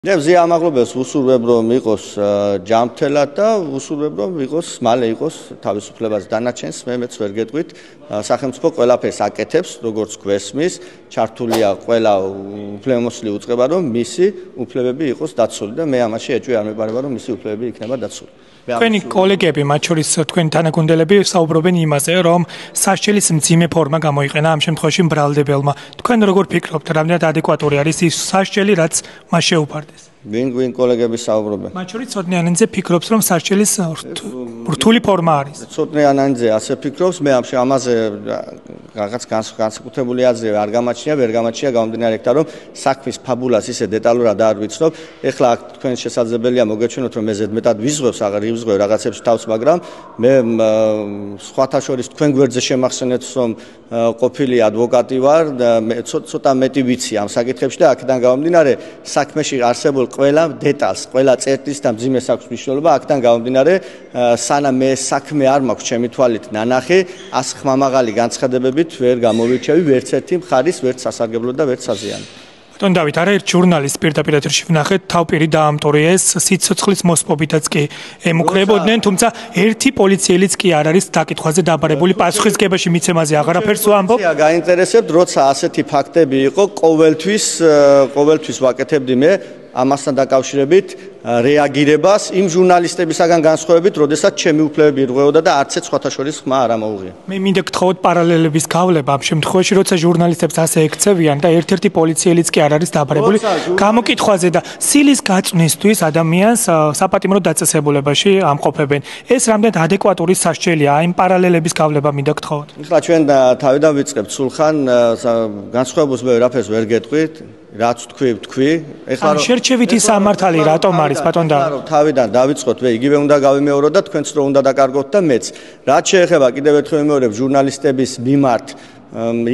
ზი ამაღლობელს ვუსურვებ რომ იყოს ჯანმრთელად და ვუსურვებ რომ იყოს მალე იყოს თავისუფლებას დანარჩენს მე მეც ვერ გეტყვით სახელმწიფო ყველაფერს აკეთებს როგორც გვესმის ჩართულია ყველა უფლებამოსილი უწყება რომ მისი უფლებები იყოს დაცული და მე ამაში ეჭვი არ მეპარება რომ მისი უფლებები იქნება დაცული თქვენი კოლეგები მათ შორის თქვენი თანაგუნდელები საუბრობენ იმაზე რომ სასჯელის მძიმე ფორმა გამოიყენა ამ შემთხვევაში მბრალდებელმა თქვენ როგორ ფიქრობთ რამდენად ადეკვატური არის ის სასჯელი რაც მას შეუფარდეს ვინ კოლეგები საუბრობენ მათ შორის ცოტნიანენძე ფიქრობს რომ სასჯელის რთული ფორმა არის ცოტნიანენძე ასე ფიქრობს მე ამაზე რაღაც განსაკუთრებული აზრი არ გამაჩნია ვერ გამაჩნია გამომდინარე იქიდან რომ საქმის ფაბულას ისე დეტალურად არ ვიცნობ ეხლა თქვენ შესაძლებელია მოგეჩვენოთ რომ მე ზედმეტად ვიზღვევს აღარ ვიზღვევ რაღაცებს თავს მაგრამ მე სხვათა შორის თქვენ გვერდზე შემახსენეთ რომ ყოფილი ადვოკატი ვარ და მე ცოტა მეტი ვიცი ამ საკითხებში და აქედან გამომდინარე საქმეში არსებულ ყველა დეტალს, ყველა წერტილს და მძიმე აქვს მნიშვნელობა, აქედან გამომდინარე, სანამ მე საქმე არ მაქვს ჩემი თვალით ნანახი, ას ხმამაღალი განცხადებებით ვერ გამოვირჩევი ვერც ერთი მხარის, ვერც სასარგებლო და ვერც საზიანი. ბატონ დავით, არაერთ ჟურნალის პირდაპირ ეთერში ვნახეთ, თავპირი დაამტვრია ეს სიცოცხლის მოსპობითაც კი ემუქრებოდნენ, თუმცა ერთი პოლიციელიც კი არ არის დაკითხვაზე დაბარებული პასუხისგებაში მიცემაზე აღარაფერს ვამბობ. გაინტერესებთ, როცა ასეთი ფაქტები იყო, ყოველთვის ვაკეთებდი მე ამასთან დაკავშირებით რეაგირებას იმ ჟურნალისტებისაგან განსხვავებით, როდესაც ჩემი უფლებები ირღვეოდა და არც ერთ სხვათა შორის ხმა არ ამოუღია. მე მინდა გთხოვოთ პარალელების გავლება ამ შემთხვევაში, როცა ჟურნალისტებს ასე ექცევიან და ერთ-ერთი პოლიციელიც კი არ არის დაბარებული გამოკითხვაზე და სილის გაწვნისთვის ადამიანს საპატიმრო დაწესებულებაში ამყოფებენ. ეს რამდენად ადეკვატური სასჯელია, იმ პარალელების გავლება მინდა გთხოვოთ. ეხლა ჩვენ თავიდან ვიწყებთ სულხან განსხვავებულს მე ვერაფერს ვერ გეტყვით. რაც თქვი ეხლა შერჩევითი სამართალი რატომ არის ბატონ დავით თავიდან დავიწყოთ მე იგივე უნდა გავიმეოროთ და თქვენც რო უნდა დაკარგოთ და მეც რაც შეეხება კიდევ ერთხელ ვიმეორებ ჟურნალისტების მიმართ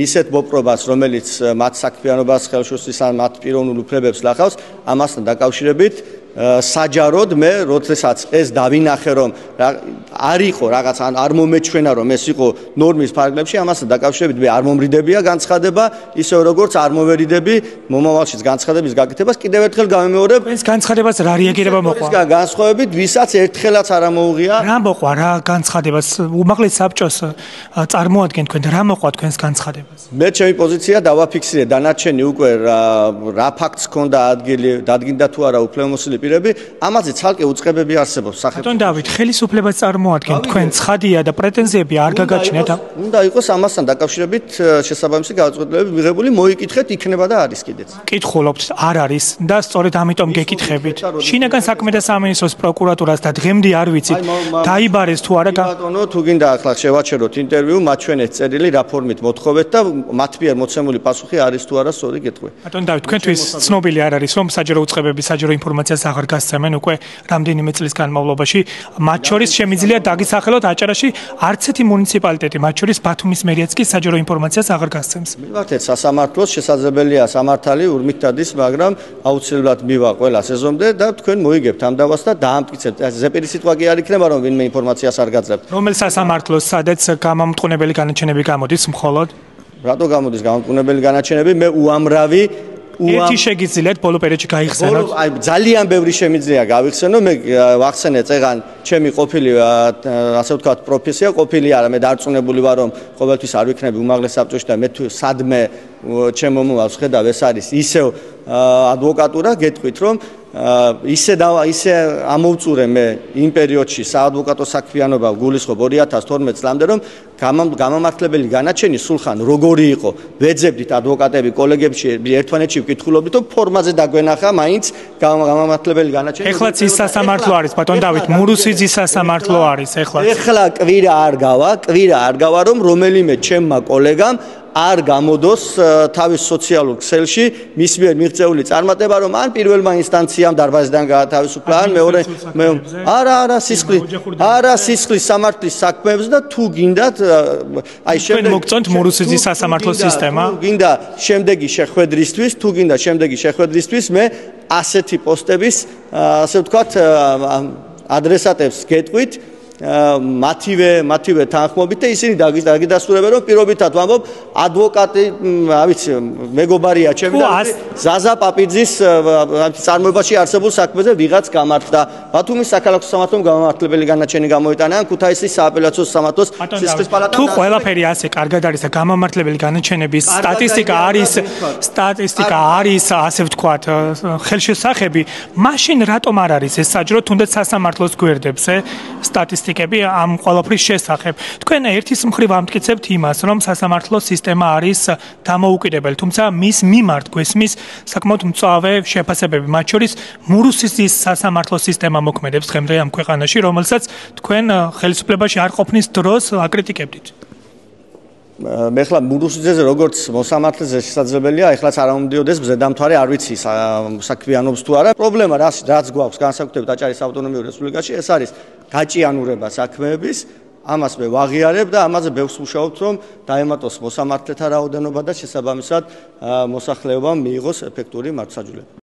ისეთ მოპყრობას რომელიც მათ საქმიანობას ხელშეუხლებს ან მათ პიროვნულ უფლებებს ლახავს ამასთან დაკავშირებით საჯაროდ მე როდესაც ეს დავინახე რომ არ იყო რაღაც ან არ მომეჩვენა რომ ეს იყო ნორმის ფარგლებში ამასთან დაკავშირებით მე არ მომრიდებია განცხადება ისე როგორც არ მოვერიდები მომავალშიც განცხადების გაკეთებას კიდევ ერთხელ გავიმეორებ ეს განცხადებას რა რეაგირება მოყვა განსხვავებით ვისაც ერთხელაც არ ამოუღია რა მოყვა რა განცხადებას უმაღლეს საბჭოს წარმოადგენთ თქვენ რა მოყვა თქვენს განცხადებას მე ჩემი პოზიცია დავაფიქსირე დანარჩენი უკვე რა ფაქტს ჰქონდა ადგილი დადგინდა თუ არა უფლებამოსილი ამაზე ცალკე უწყებები არსებობს სახელმწიფო. ბატონ დავით, ხელისუფლებას წარმოადგენთ თქვენ ცხადია და პრეტენზიები არ გაგაჩნიათ. უნდა იყოს ამასთან დაკავშირებით შესაბამისი გადაწყვეტილებები მიღებული, მოიკითხეთ, იქნება და არის კიდეც. კითხულობთ, არ არის და სწორედ ამიტომ გეკითხებით. შინაგან საქმეთა სამინისტროს პროკურატურას და დღემდე არ ვიცით, დაიბარეს თუ არა. ბატონო, თუ გინდა ახლა შევაჩეროთ ინტერვიუ, მაჩვენეთ წერილი რა ფორმით მოთხოვეთ და მათ მიერ მოცემული პასუხი არის თუ არა სწორი გეტყვი. ბატონ დავით, თქვენთვის ცნობილი არ არის, რომ საჯარო უწყებები საჯარო ინფორმაციას აღარ გასცემენ უკვე რამდენიმე წლის განმავლობაში მათ შორის შემიძლია დაგისახელოთ აჭარაში არც ერთი მუნიციპალიტეტი მათ შორის ბათუმის მერიაც კი საჯარო ინფორმაციას აღარ გასცემს მივართეთ სასამართლოს შესაძლებელია სამართალი ურმით დადის მაგრამ აუცილებლად მივა ყველა სეზონამდე და თქვენ მოიგებთ ამ დავას და დაამტკიცებთ ზეპირი სიტყვა კი არ იქნება რომ ვინმე ინფორმაციას არ გაძლებთ რომელ სასამართლოს სადაც გამამტყუნებელი განაჩენები გამოდის მხოლოდ რატო გამოდის გამამტყუნებელი განაჩენები მე უამრავი ერთი შეგიძლიათ ბოლო პერიოდში გაიხსენოთ. აი ძალიან ბევრი შემიძლია გავიხსენო. მე ვახსენე წეგან ჩემი ყოფილი ასე ვთქვათ პროფესია ყოფილი არა მე დარწმუნებული ვარ რომ ყოველთვის არ ვიქნები უმაღლეს საბჭოში და მე თუ სადმე ჩემ მომავალს ხედავ ეს არის ისევ ადვოკატურა გეტყვით რომ ისე ამოვწურე მე იმ პერიოდში საადვოკატო საქმიანობა გულისხმობ 2012 წლამდე რომ გამამართლებელი განაჩენი სულხან როგორი იყო ვეძებდით ადვოკატები კოლეგებში ერთმანეთში ვკითხულობდით რომ ფორმაზე დაგვენახა მაინც გამამართლებელი განაჩენი ეხლაც ის სასამართლო არის ბატონ დავით მურუსიძის სასამართლო არის ეხლა კვირა არ გავა რომ რომელიმე ჩემმა კოლეგამ არ გამოდოს თავის სოციალურ ქსელში მის მიერ მიღწეული წარმატება რომ ან პირველმა ინსტანციამ დარბაზიდან გაათავისუფლა ან მეორე არა სისხლის სამართლის საქმეებს და თუ გინდათ აი შემდეგ მოგწონთ მურუსიძის სასამართლო სისტემა გინდა შემდეგი შეხვედრისთვის მე ასეთი პოსტების ასე ვთქვათ ადრესატებს გეტყვით მათივე თანხმობით და ისინი დაგიდასტურებენ რომ პირობითად ვამბობ ადვოკატი ავიცი მეგობარია ჩემი და ზაზა პაპიძის წარმოებაში არსებულ საქმეზე ვიღაც გამართდა ბათუმის საქალაქო სამართლომ გამართლებელი განაჩენი გამოიტანა ან ქუთაისის სააპელაციო სამართლოს სისხლის პალატამ თუ ყველაფერი ასე კარგად არის და გამამართლებელი განაჩენების სტატისტიკა არის ასე ვთქვათ ხელშესახები მაშინ რატომ არ არის ეს საჯრო თუნდაც სასამართლოს გვერდებს სტატისტიკები ამ ყველაფრის შესახებ. თქვენ ერთის მხრივ ამტკიცებთ იმას, რომ სასამართლო სისტემა არის დამოუკიდებელი, თუმცა მის მიმართ გვესმის საკმაოდ მწვავე შეფასებები, მათ შორის მურუსის სასამართლო სისტემა მოქმედებს დღემდე ამ ქვეყანაში, რომელსაც თქვენ ხელისუფლებაში არ ყოფნის დროს აკრიტიკებდით. მე ხლა მურუსიძეზე როგორც მოსამართლეზე შესაძლებელია, ეხლაც არ მომდიოდეს ბზედამთვარე, არ ვიცი საქმიანობს თუ არა. პრობლემა რაც გვაქვს განსაკუთრებით აჭარის ავტონომიურ რესპუბლიკაში, ეს არის გაჭიანურება საქმეების. ამას მე ვაღიარებ და ამაზე ბევრს ვმუშაობთ, რომ დაემატოს მოსამართლეთა რაოდენობა და შესაბამისად მოსახლეობამ მიიღოს ეფექტური მართლმსაჯულება.